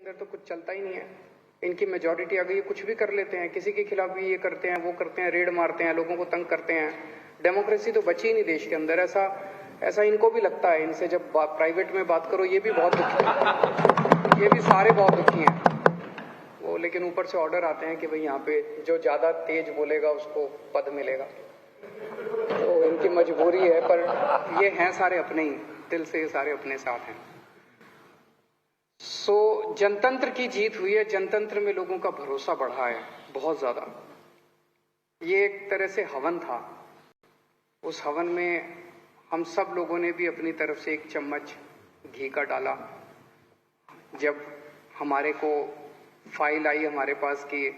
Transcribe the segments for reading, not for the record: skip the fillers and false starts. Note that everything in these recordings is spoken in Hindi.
अंदर तो कुछ चलता ही नहीं है। इनकी मेजॉरिटी आ गई, ये कुछ भी कर लेते हैं, किसी के खिलाफ भी ये करते हैं, वो करते हैं, रेड मारते हैं, लोगों को तंग करते हैं। डेमोक्रेसी तो बची ही नहीं देश के अंदर। ऐसा इनको भी लगता है। इनसे जब प्राइवेट में बात करो ये भी बहुत दुखी है, ये भी सारे बहुत दुखी हैं वो, लेकिन ऊपर से ऑर्डर आते हैं कि भाई यहाँ पे जो ज्यादा तेज बोलेगा उसको पद मिलेगा। तो इनकी मजबूरी है, पर ये हैं सारे अपने ही, दिल से ये सारे अपने साथ हैं। सो जनतंत्र की जीत हुई है, जनतंत्र में लोगों का भरोसा बढ़ा है बहुत ज्यादा। ये एक तरह से हवन था, उस हवन में हम सब लोगों ने भी अपनी तरफ से एक चम्मच घी का डाला। जब हमारे को फाइल आई हमारे पास कि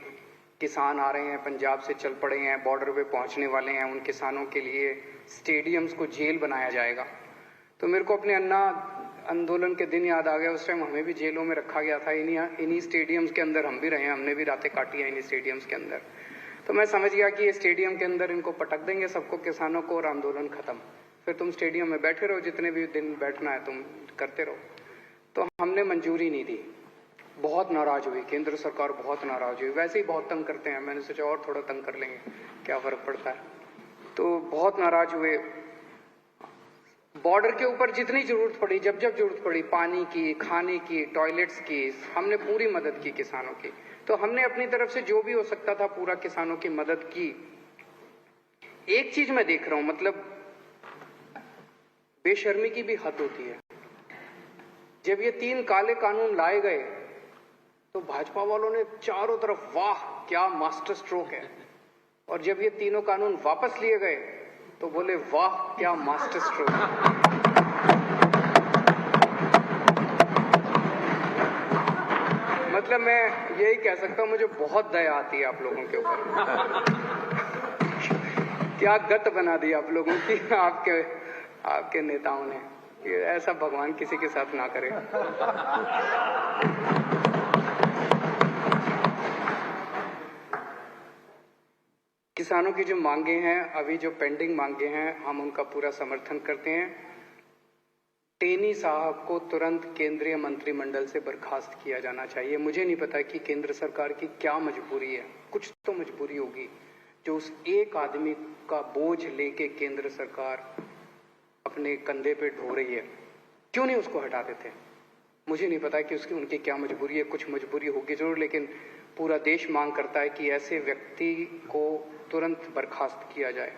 किसान आ रहे हैं, पंजाब से चल पड़े हैं, बॉर्डर पे पहुंचने वाले हैं, उन किसानों के लिए स्टेडियम्स को जेल बनाया जाएगा, तो मेरे को अपने अन्ना आंदोलन के दिन याद आ गया। उस टाइम हमें भी जेलों में रखा गया था, इन्हीं स्टेडियम्स के अंदर हम भी रहे हैं, हमने भी रातें काटी हैं इन्हीं स्टेडियम्स के अंदर। तो मैं समझ गया कि ये स्टेडियम के अंदर इनको पटक देंगे सबको, किसानों को, और आंदोलन खत्म। फिर तुम स्टेडियम में बैठे रहो, जितने भी दिन बैठना है तुम करते रहो। तो हमने मंजूरी नहीं दी, बहुत नाराज हुई केंद्र सरकार, बहुत नाराज हुई। वैसे ही बहुत तंग करते हैं, मैंने सोचा और थोड़ा तंग कर लेंगे, क्या फर्क पड़ता है। तो बहुत नाराज हुए। बॉर्डर के ऊपर जितनी जरूरत पड़ी, जब जरूरत पड़ी, पानी की, खाने की, टॉयलेट्स की, हमने पूरी मदद की किसानों की। तो हमने अपनी तरफ से जो भी हो सकता था पूरा किसानों की मदद की। एक चीज मैं देख रहा हूं, मतलब बेशर्मी की भी हद होती है। जब ये 3 काले कानून लाए गए तो भाजपा वालों ने चारों तरफ वाह क्या मास्टर स्ट्रोक है, और जब ये तीनों कानून वापस लिए गए तो बोले वाह क्या मास्टर स्ट्रोक। मतलब मैं यही कह सकता हूं, मुझे बहुत दया आती है आप लोगों के ऊपर। क्या गत बना दी आप लोगों की आपके नेताओं ने। ऐसा भगवान किसी के साथ ना करे। किसानों की जो मांगे हैं, अभी जो पेंडिंग मांगे हैं, हम उनका पूरा समर्थन करते हैं। टेनी साहब को तुरंत केंद्रीय मंत्रिमंडल से बर्खास्त किया जाना चाहिए। मुझे नहीं पता कि केंद्र सरकार की क्या मजबूरी है, कुछ तो मजबूरी होगी जो उस एक आदमी का बोझ लेके केंद्र सरकार अपने कंधे पे ढो रही है। क्यों नहीं उसको हटा देते? मुझे नहीं पता कि उनकी क्या मजबूरी है, कुछ मजबूरी होगी जरूर, लेकिन पूरा देश मांग करता है कि ऐसे व्यक्ति को तुरंत बर्खास्त किया जाए।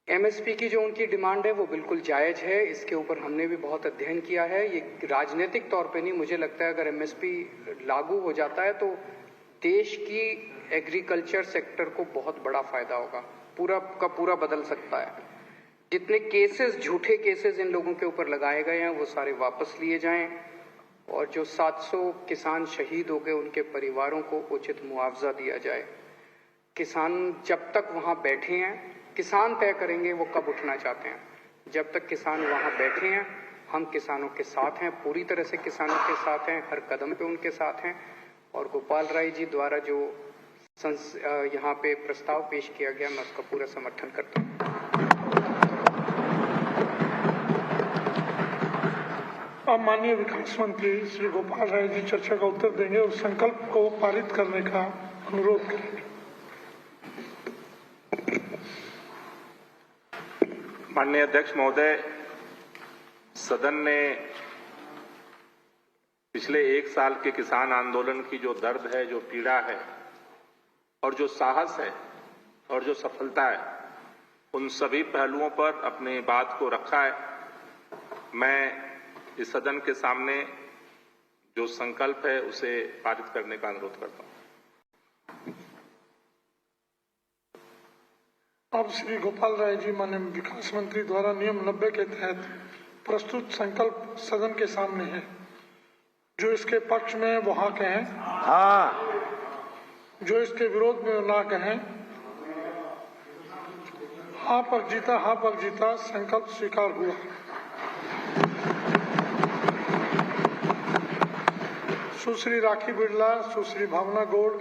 एमएसपी की जो उनकी डिमांड है वो बिल्कुल जायज है, इसके ऊपर हमने भी बहुत अध्ययन किया है। ये राजनीतिक तौर पे नहीं, मुझे लगता है अगर एमएसपी लागू हो जाता है तो देश की एग्रीकल्चर सेक्टर को बहुत बड़ा फायदा होगा, पूरा का पूरा बदल सकता है। जितने केसेस, झूठे केसेस इन लोगों के ऊपर लगाए गए हैं वो सारे वापस लिए जाएं, और जो 700 किसान शहीद हो गए उनके परिवारों को उचित मुआवजा दिया जाए। किसान जब तक वहां बैठे हैं, किसान तय करेंगे वो कब उठना चाहते हैं। जब तक किसान वहां बैठे हैं हम किसानों के साथ हैं, पूरी तरह से किसानों के साथ हैं, हर कदम पे उनके साथ हैं। और गोपाल राय जी द्वारा जो यहाँ पे प्रस्ताव पेश किया गया मैं उसका पूरा समर्थन करता हूँ। अब माननीय विकास मंत्री श्री गोपाल राय जी चर्चा का उत्तर देंगे और संकल्प को पारित करने का अनुरोध करेंगे। माननीय अध्यक्ष महोदय, सदन ने पिछले 1 साल के किसान आंदोलन की जो दर्द है, जो पीड़ा है, और जो साहस है और जो सफलता है, उन सभी पहलुओं पर अपनी बात को रखा है। मैं इस सदन के सामने जो संकल्प है उसे पारित करने का अनुरोध करता हूं। अब श्री गोपाल राय जी माननीय विकास मंत्री द्वारा नियम 90 के तहत प्रस्तुत संकल्प सदन के सामने है। जो इसके पक्ष में वो हाँ कहें, हाँ। जो इसके विरोध में ना कहें। हाँ पर जीता, संकल्प स्वीकार हुआ। सुश्री राखी बिड़ला, सुश्री भावना गौड़,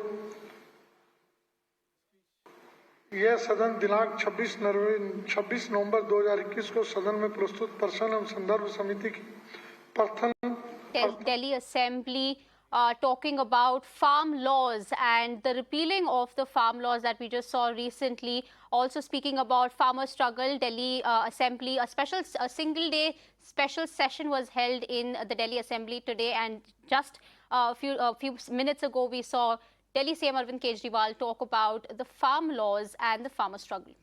यह सदन दिनांक 26 नवंबर 2021 को सदन में प्रस्तुत प्रश्न एवं संदर्भ समिति की प्रथम Delhi Assembly talking about farm laws and the repealing of the farm laws that we just saw recently. Also speaking about farmer struggle, Delhi Assembly, a single-day special session was held in the Delhi Assembly today, and just a few minutes ago we saw Delhi CM Arvind Kejriwal talk about the farm laws and the farmer struggle.